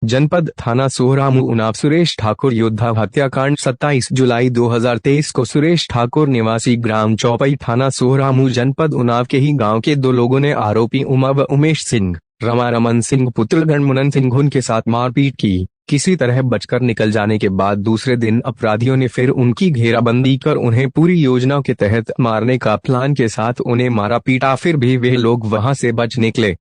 जनपद थाना सोहरामू उन्नाव सुरेश ठाकुर योद्धा हत्याकांड 27 जुलाई 2023 को सुरेश ठाकुर निवासी ग्राम चौपई थाना सोहरामू जनपद उन्नाव के ही गांव के दो लोगों ने आरोपी उमा व उमेश सिंह रमा रमन सिंह पुत्र गणमुनन सिंह उनके साथ मारपीट की। किसी तरह बचकर निकल जाने के बाद दूसरे दिन अपराधियों ने फिर उनकी घेराबंदी कर उन्हें पूरी योजना के तहत मारने का प्लान के साथ उन्हें मारा पीटा, फिर भी वे लोग वहां से बच निकले।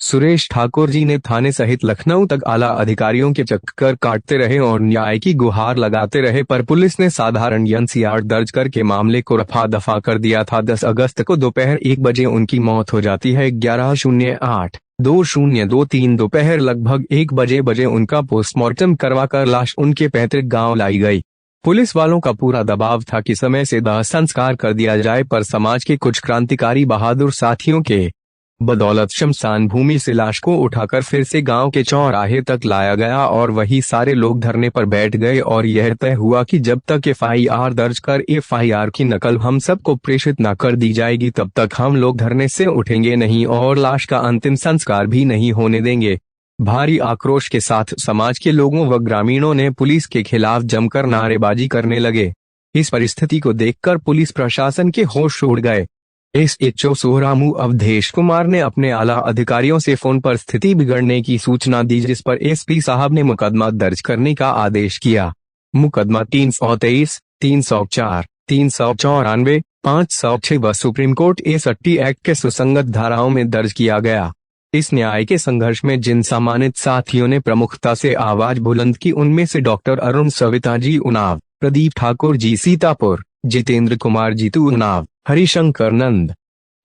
सुरेश ठाकुर जी ने थाने सहित लखनऊ तक आला अधिकारियों के चक्कर काटते रहे और न्याय की गुहार लगाते रहे, पर पुलिस ने साधारण एनसीआर दर्ज करके मामले को रफा दफा कर दिया था। 10 अगस्त को दोपहर 1 बजे उनकी मौत हो जाती है। 11/08/2023 दोपहर लगभग 1 बजे उनका पोस्टमार्टम करवाकर लाश उनके पैतृक गांव लाई गई। पुलिस वालों का पूरा दबाव था कि समय से दाह संस्कार कर दिया जाए, पर समाज के कुछ क्रांतिकारी बहादुर साथियों के बदौलत शमशान भूमि से लाश को उठाकर फिर से गांव के चौराहे तक लाया गया और वही सारे लोग धरने पर बैठ गए और यह तय हुआ कि जब तक एफआईआर दर्ज कर एफआईआर की नकल हम सबको प्रेषित न कर दी जाएगी तब तक हम लोग धरने से उठेंगे नहीं और लाश का अंतिम संस्कार भी नहीं होने देंगे। भारी आक्रोश के साथ समाज के लोगों व ग्रामीणों ने पुलिस के खिलाफ जमकर नारेबाजी करने लगे। इस परिस्थिति को देखकर पुलिस प्रशासन के होश उड़ गए। एसएचओ सोहरामू अवधेश कुमार ने अपने आला अधिकारियों से फोन पर स्थिति बिगड़ने की सूचना दी, जिस पर एसपी साहब ने मुकदमा दर्ज करने का आदेश किया। मुकदमा 323, 304, 394, 506 व सुप्रीम कोर्ट एसटी एक्ट के सुसंगत धाराओं में दर्ज किया गया। इस न्याय के संघर्ष में जिन सम्मानित साथियों ने प्रमुखता से आवाज बुलंद की उनमें से डॉक्टर अरुण सविता जी उन्नाव, प्रदीप ठाकुर जी सीतापुर, जितेंद्र कुमार जीतू उन्नाव, हरिशंकर नंद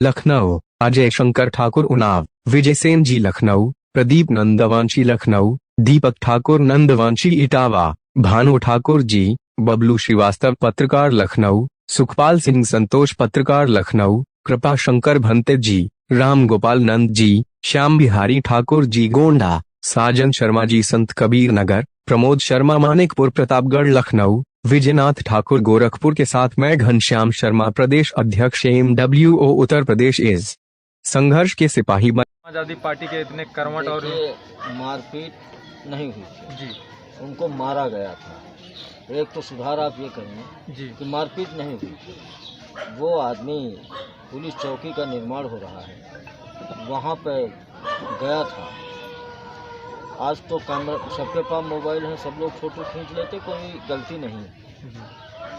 लखनऊ, अजय शंकर ठाकुर उन्नाव, विजय सेन जी लखनऊ, प्रदीप नंदवंशी लखनऊ, दीपक ठाकुर नंदवंशी इटावा, भानु ठाकुर जी, बबलू श्रीवास्तव पत्रकार लखनऊ, सुखपाल सिंह संतोष पत्रकार लखनऊ, कृपा शंकर भंते जी, राम गोपाल नंद जी, श्याम बिहारी ठाकुर जी गोंडा, साजन शर्मा जी संत कबीर नगर, प्रमोद शर्मा मानिकपुर प्रतापगढ़ लखनऊ, विजयनाथ ठाकुर गोरखपुर के साथ मैं घनश्याम शर्मा प्रदेश अध्यक्ष MWO उत्तर प्रदेश इस संघर्ष के सिपाही आजादी पार्टी के इतने कर्मठ और मारपीट नहीं हुई थी जी, उनको मारा गया था। एक तो सुधार आप ये करें जी कि मारपीट नहीं हुई थी। वो आदमी पुलिस चौकी का निर्माण हो रहा है, वहाँ पे गया था। आज तो कैमरा सबके पास मोबाइल है, सब लोग फोटो खींच लेते, कोई गलती नहीं।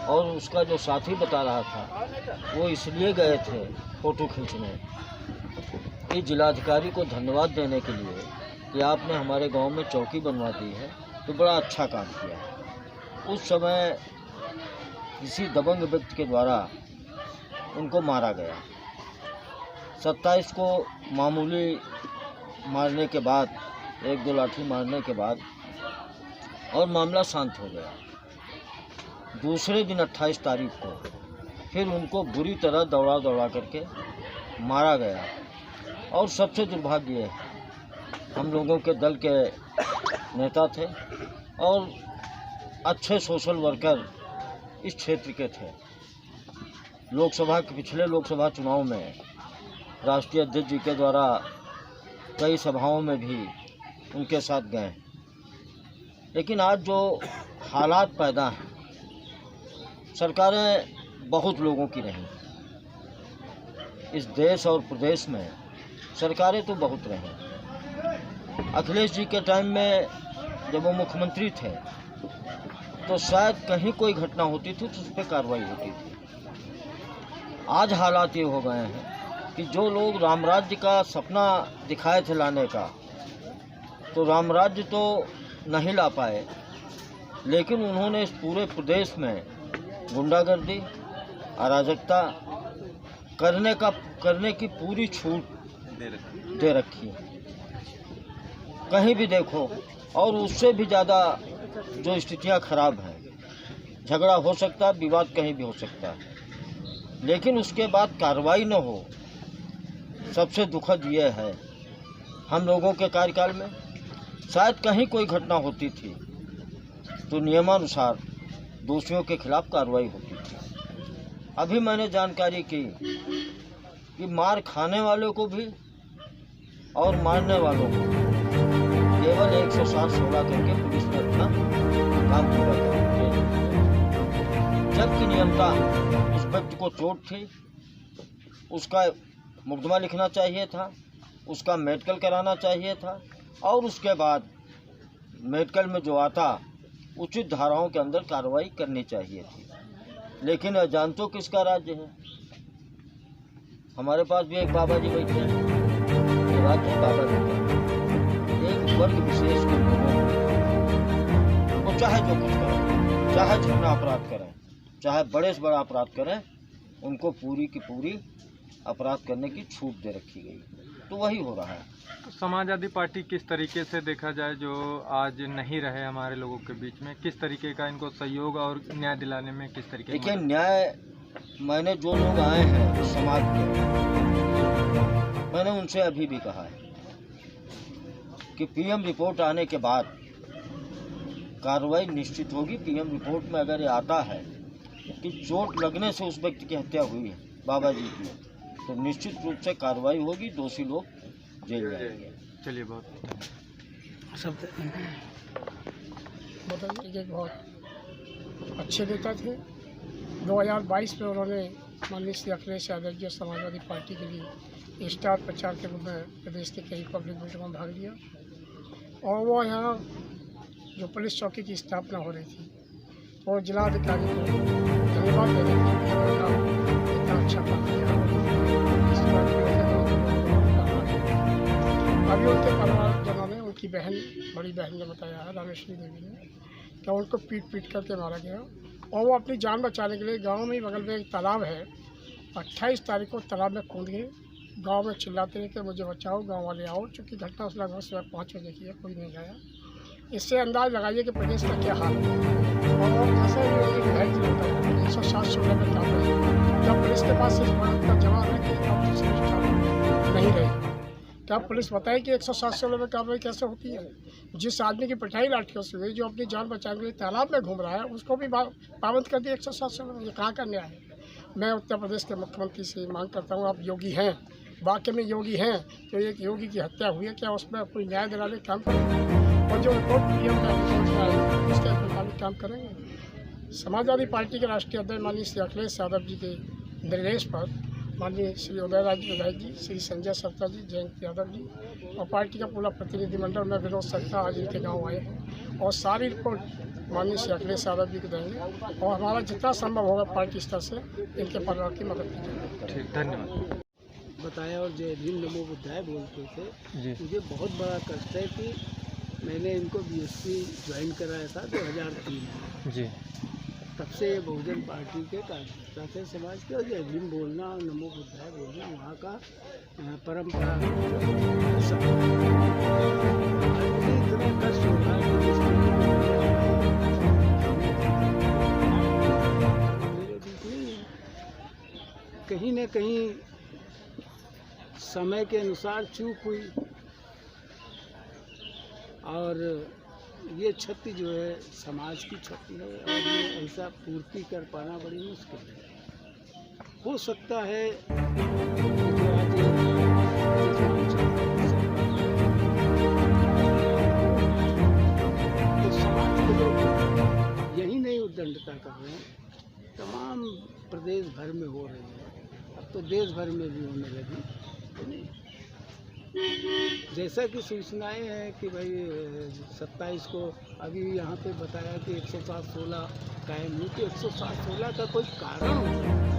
और उसका जो साथी बता रहा था वो इसलिए गए थे फोटो खींचने कि जिलाधिकारी को धन्यवाद देने के लिए कि आपने हमारे गांव में चौकी बनवा दी है, तो बड़ा अच्छा काम किया। उस समय किसी दबंग व्यक्ति के द्वारा उनको मारा गया। 27 को मामूली मारने के बाद, 1-2 लाठी मारने के बाद और मामला शांत हो गया। दूसरे दिन 28 तारीख को फिर उनको बुरी तरह दौड़ा करके मारा गया। और सबसे दुर्भाग्य है, हम लोगों के दल के नेता थे और अच्छे सोशल वर्कर इस क्षेत्र के थे। लोकसभा के पिछले लोकसभा चुनाव में राष्ट्रीय अध्यक्ष जी के द्वारा कई सभाओं में भी उनके साथ गए। लेकिन आज जो हालात पैदा हैं, सरकारें बहुत लोगों की रहीं। इस देश और प्रदेश में सरकारें तो बहुत रहीं। अखिलेश जी के टाइम में जब वो मुख्यमंत्री थे तो शायद कहीं कोई घटना होती थी तो उस पर कार्रवाई होती थी। आज हालात ये हो गए हैं कि जो लोग राम राज्य का सपना दिखाए थे लाने का, तो राम राज्य तो नहीं ला पाए, लेकिन उन्होंने इस पूरे प्रदेश में गुंडागर्दी, अराजकता करने की पूरी छूट दे रखी है। कहीं भी देखो, और उससे भी ज़्यादा जो स्थितियां खराब हैं, झगड़ा हो सकता है, विवाद कहीं भी हो सकता है, लेकिन उसके बाद कार्रवाई न हो। सबसे दुखद ये है, हम लोगों के कार्यकाल में शायद कहीं कोई घटना होती थी तो नियमानुसार दोषियों के खिलाफ कार्रवाई होती थी। अभी मैंने जानकारी की कि मार खाने वालों को भी और मारने वालों को केवल 107-16 करके पुलिस ने अपना काम पूरा कर दिया। जबकि नियमता उस व्यक्ति को चोट थी, उसका मुकदमा लिखना चाहिए था, उसका मेडिकल कराना चाहिए था और उसके बाद मेडिकल में जो आता उचित धाराओं के अंदर कार्रवाई करनी चाहिए थी। लेकिन अजानतो किसका राज्य है? हमारे पास भी एक बाबा जी बैठे हैं, ये राज्य है बाबा जी का। एक वर्ग विशेष के लोगों को वो चाहे जो कुछ करें, चाहे जितना अपराध करें, चाहे बड़े से बड़ा अपराध करें, उनको पूरी की पूरी अपराध करने की छूट दे रखी गई। तो वही हो रहा है। समाजवादी पार्टी किस तरीके से देखा जाए जो आज नहीं रहे हमारे लोगों के बीच में, किस तरीके का इनको सहयोग और न्याय दिलाने में किस तरीके? देखिए, न्याय मैंने जो लोग आए हैं उस समाज के, मैंने उनसे अभी भी कहा है कि पीएम रिपोर्ट आने के बाद कार्रवाई निश्चित होगी। पीएम रिपोर्ट में अगर ये आता है कि चोट लगने से उस व्यक्ति की हत्या हुई है बाबा जी की, तो निश्चित रूप से कार्रवाई होगी, दोषी लोग जेल जाएंगे। चलिए, बहुत सब बताइए। बहुत अच्छे नेता थे। 2022 में उन्होंने माननीय श्री अखिलेश यादव जी समाजवादी पार्टी के लिए स्टार प्रचार के रूप में प्रदेश के कई पब्लिक मीटिंगों में भाग लिया और वो यहाँ जो पुलिस चौकी की स्थापना हो रही थी और जिलाधिकारी को धन्यवाद दे रहे थे, इतना अच्छा काम किया। अभी उनके परिवारजनों ने, उनकी बहन, बड़ी बहन ने बताया है, रामेश्वरी देवी ने, कि उनको पीट करके मारा गया और वो अपनी जान बचाने के लिए गांव में ही बगल में एक तालाब है, 28 तारीख को तालाब में कूद गए। गांव में चिल्लाते रहे कि मुझे बचाओ, गांव वाले आओ। चूँकि घटना उस लगभग सुबह 5 बजे की है, कोई नहीं गया। इससे अंदाज लगाइए कि प्रदेश का क्या हाल है। और जैसे एक बहन जी होता है 107-16 में काम है, जब पुलिस के पास इस बात का जवाब है कि अब दूसरी नहीं रही, क्या पुलिस बताए कि 107-16 में कार्रवाई कैसे होती है? जिस आदमी की पिटाई लाठियों से हुई, जो अपनी जान बचाने के लिए तालाब में घूम रहा है, उसको भी पाबंद कर दिया 107-16 में। ये कहाँ का न्याय है? मैं उत्तर प्रदेश के मुख्यमंत्री से मांग करता हूँ, आप योगी हैं, वाकई में योगी हैं, तो एक योगी की हत्या हुई है, क्या उसमें कोई न्याय दिलाने का काम करेंगे? और जो रिपोर्ट पीएम का है उसके मुताबिक काम करेंगे। समाजवादी पार्टी के राष्ट्रीय अध्यक्ष माननीय श्री अखिलेश यादव जी के निर्देश पर माननीय श्री उदयराज विधायक जी, श्री संजय सत्ता जी, जयंत यादव जी और पार्टी का पूरा प्रतिनिधिमंडल में विनोद सत्ता आज इनके गाँव आए हैं और सारी रिपोर्ट माननीय श्री अखिलेश यादव जी को देंगे और हमारा जितना संभव होगा पार्टी स्तर से इनके परिवार की मदद की जाएगी। ठीक, धन्यवाद। बताया। और जय भीम नमो बुद्धाय बोलते थे जी। मुझे बहुत बड़ा कष्ट है कि मैंने इनको बीएसपी ज्वाइन कराया था 2003 में। जी। तब से बहुजन पार्टी के कार्यकर्ता थे समाज के, और जय भीम बोलना और नमो बुद्धाय बोलना वहाँ का परंपरा। इतना कष्ट हो रहा है मेरे बीच में कहीं न कहीं समय के अनुसार चूक हुई और ये क्षति जो है समाज की क्षति है और ये ऐसा पूर्ति कर पाना बड़ी मुश्किल है। हो सकता है जो आज तो समाज के लोग यही नहीं उद्दंडता कर रहे हैं, तमाम प्रदेश भर में हो रही है, अब तो देश भर में भी होने लगी। जैसा कि सूचनाएं हैं कि भाई 27 को अभी यहाँ पे बताया कि 107-16 कायम हुई, कि 107-16 का कोई कारण हो सकता है।